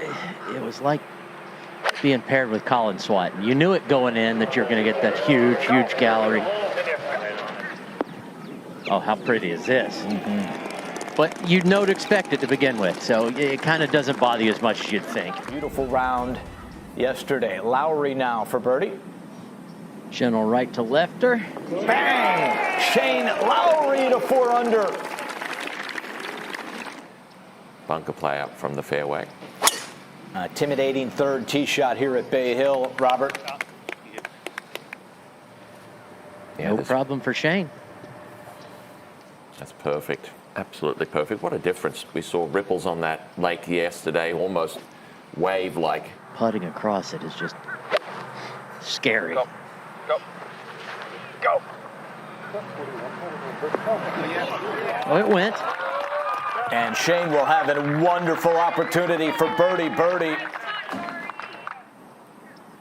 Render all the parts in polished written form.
it was like being paired with Colin Swatton. You knew it going in that you're going to get that huge, huge gallery. Oh, how pretty is this? Mm-hmm. But you'd know to expect it to begin with, so it kind of doesn't bother you as much as you'd think. Beautiful round yesterday. Lowry now for birdie. Gentle right to lefter. Bang! Shane Lowry to 4 under. Bunker play up from the fairway. Intimidating third tee shot here at Bay Hill, Robert. Yeah, no problem for Shane. That's perfect. Absolutely perfect. What a difference. We saw ripples on that lake yesterday, almost wave-like. Putting across it is just scary. Go. Go. Go. Oh, it went. And Shane will have a wonderful opportunity for birdie.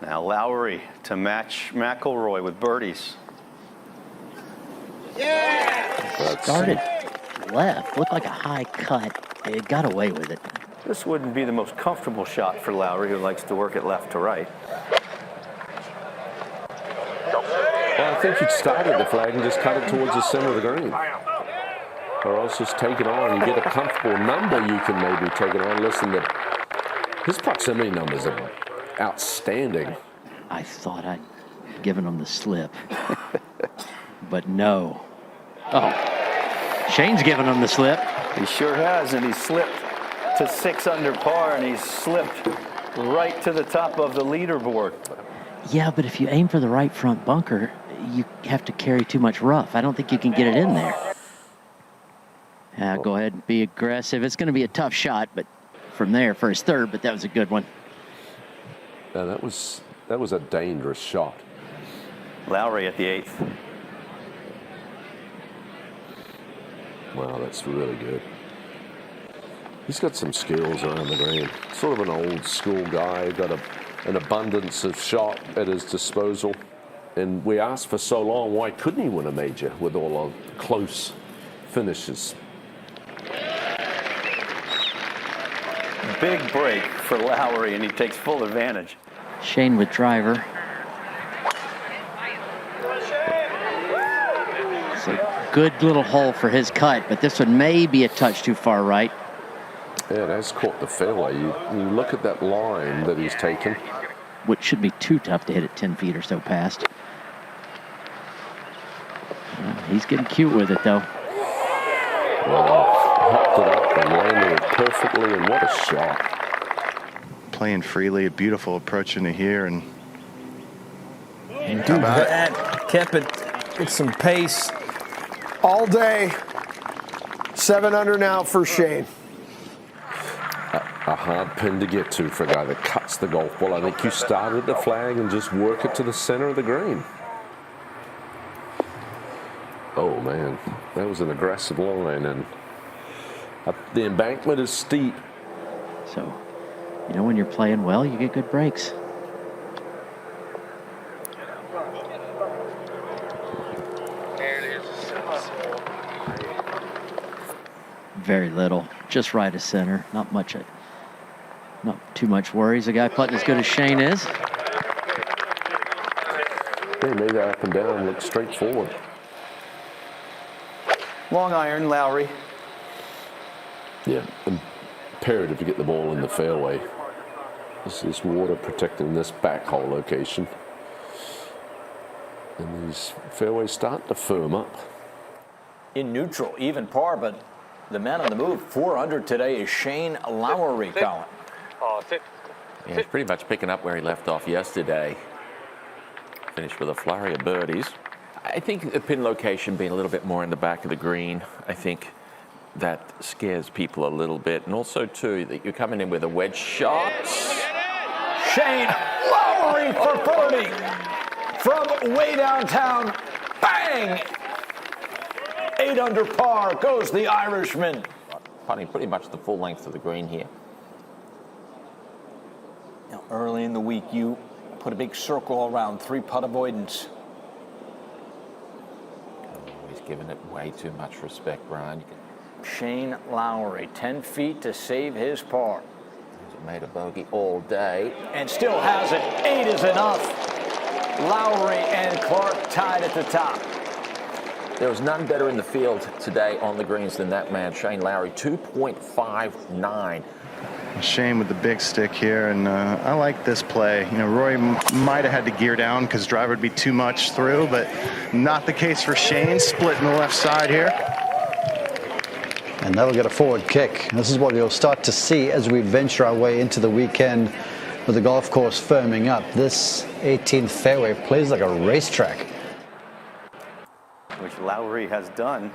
Now Lowry to match McIlroy with birdies. Yeah! Started left. Looked like a high cut. It got away with it. This wouldn't be the most comfortable shot for Lowry, who likes to work it left to right. Well, I think you'd start at the flag and just cut it towards the center of the green. Or else just take it on. You get a comfortable number, you can maybe take it on. Listen, his proximity numbers are outstanding. I thought I'd given him the slip. But no. Oh, Shane's giving him the slip. He sure has, and he slipped to 6 under par, and he's slipped right to the top of the leaderboard. Yeah, but if you aim for the right front bunker, you have to carry too much rough. I don't think you can get it in there. Go ahead and be aggressive. It's going to be a tough shot, but from there for his third, but that was a good one. Yeah, that was a dangerous shot. Lowry at the 8th. Wow, that's really good. He's got some skills around the green. Sort of an old school guy, got an abundance of shot at his disposal. And we asked for so long, why couldn't he win a major with all of close finishes? Big break for Lowry, and he takes full advantage. Shane with driver. It's a good little hole for his cut, but this one may be a touch too far right. Yeah, it has caught the fairway. You look at that line that he's taken. Which should be too tough to hit it 10 feet or so past. He's getting cute with it, though. Well, hooked it up and landed it perfectly, and what a shot. Playing freely, a beautiful approach into here, and Dude, that kept it with some pace all day. 7 under now for Shane. A hard pin to get to for a guy that cuts the golf ball. I think you start at the flag and just work it to the center of the green. Oh man, that was an aggressive line, and the embankment is steep. So, you know, when you're playing well, you get good breaks. Very little, just right of center. Not much, not too much worries. A guy putting as good as Shane is. They made that up and down look straightforward. Long iron, Lowry. Yeah, imperative to get the ball in the fairway. This is water protecting this back hole location. And these fairways start to firm up. In neutral, even par, but the man on the move, 400 today, is Shane Lowry, Colin. Yeah, he's pretty much picking up where he left off yesterday. Finished with a flurry of birdies. I think the pin location being a little bit more in the back of the green, I think that scares people a little bit. And also, too, that you're coming in with a wedge shot. Shane Lowry for birdie from way downtown. Bang! 8 under par goes the Irishman. Putting pretty much the full length of the green here. Now, early in the week, you put a big circle around 3-putt avoidance. He's giving it way too much respect, Brian. Shane Lowry, 10 feet to save his par. Hasn't made a bogey all day. And still has it. 8 is enough. Lowry and Clark tied at the top. There was none better in the field today on the greens than that man, Shane Lowry, 2.59. Shane with the big stick here, and I like this play. You know, Rory might have had to gear down because driver would be too much through, but not the case for Shane, splitting the left side here. And that'll get a forward kick. This is what you'll start to see as we venture our way into the weekend with the golf course firming up. This 18th fairway plays like a racetrack. Which Lowry has done.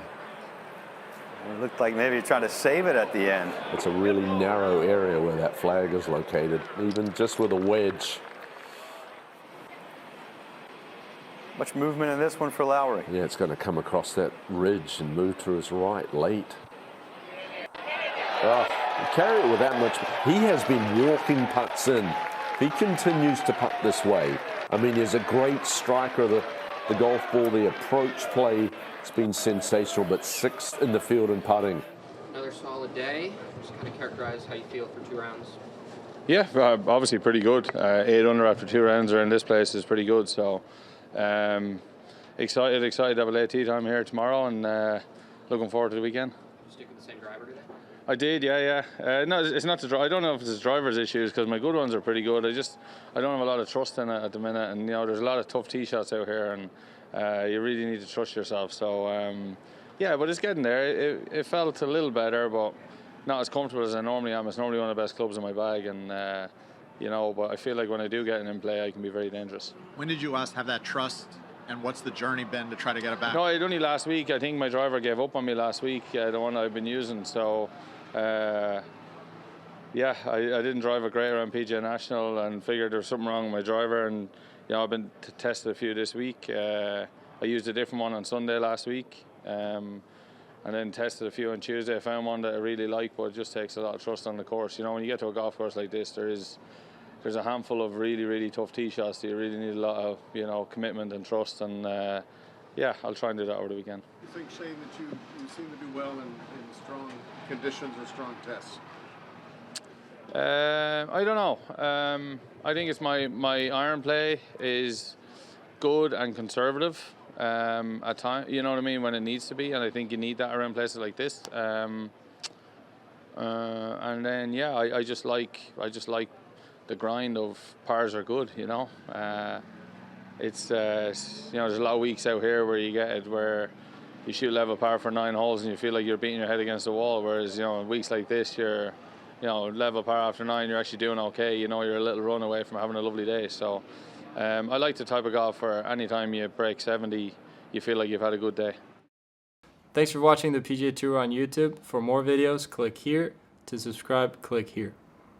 It looked like maybe trying to save it at the end. It's a really narrow area where that flag is located, even just with a wedge. Much movement in this one for Lowry. Yeah, it's going to come across that ridge and move to his right late. Oh, carry it with that much. He has been walking putts in. If he continues to putt this way, I mean, he's a great striker of the golf ball. The approach play has been sensational, but 6th in the field in putting. Another solid day. Just kind of characterize how you feel for 2 rounds. Yeah, obviously pretty good. 8 under after 2 rounds are in this place is pretty good. So excited to have a late tee time here tomorrow, and looking forward to the weekend. You stick with the same driver today? I did, yeah. No, it's not the. I don't know if it's driver's issues because my good ones are pretty good. I don't have a lot of trust in it at the minute, and you know there's a lot of tough tee shots out here, and you really need to trust yourself. So yeah, but it's getting there. It felt a little better, but not as comfortable as I normally am. It's normally one of the best clubs in my bag, and you know, but I feel like when I do get it in play, I can be very dangerous. When did you last have that trust? And what's the journey been to try to get it back? No, it only last week. I think my driver gave up on me last week, the one I've been using. So, yeah, I didn't drive it great around PGA National and figured there was something wrong with my driver. And, you know, I've been tested a few this week. I used a different one on Sunday last week. And then tested a few on Tuesday. I found one that I really like, but it just takes a lot of trust on the course. You know, when you get to a golf course like this, there's a handful of really, really tough tee shots that you really need a lot of, you know, commitment and trust. And yeah, I'll try and do that over the weekend. You think, Shane, that you seem to do well in strong conditions or strong tests? I don't know. I think it's my iron play is good and conservative at times. You know what I mean, when it needs to be, and I think you need that around places like this. And then yeah, I just like the grind of pars are good, you know. It's you know, there's a lot of weeks out here where you get it where you shoot level par for 9 holes and you feel like you're beating your head against the wall, whereas, you know, in weeks like this, you're, you know, level par after 9, you're actually doing okay. You know, you're a little run away from having a lovely day. So I like the type of golf where anytime you break 70, you feel like you've had a good day. Thanks for watching the PGA Tour on YouTube. For more videos, click here. To subscribe, click here.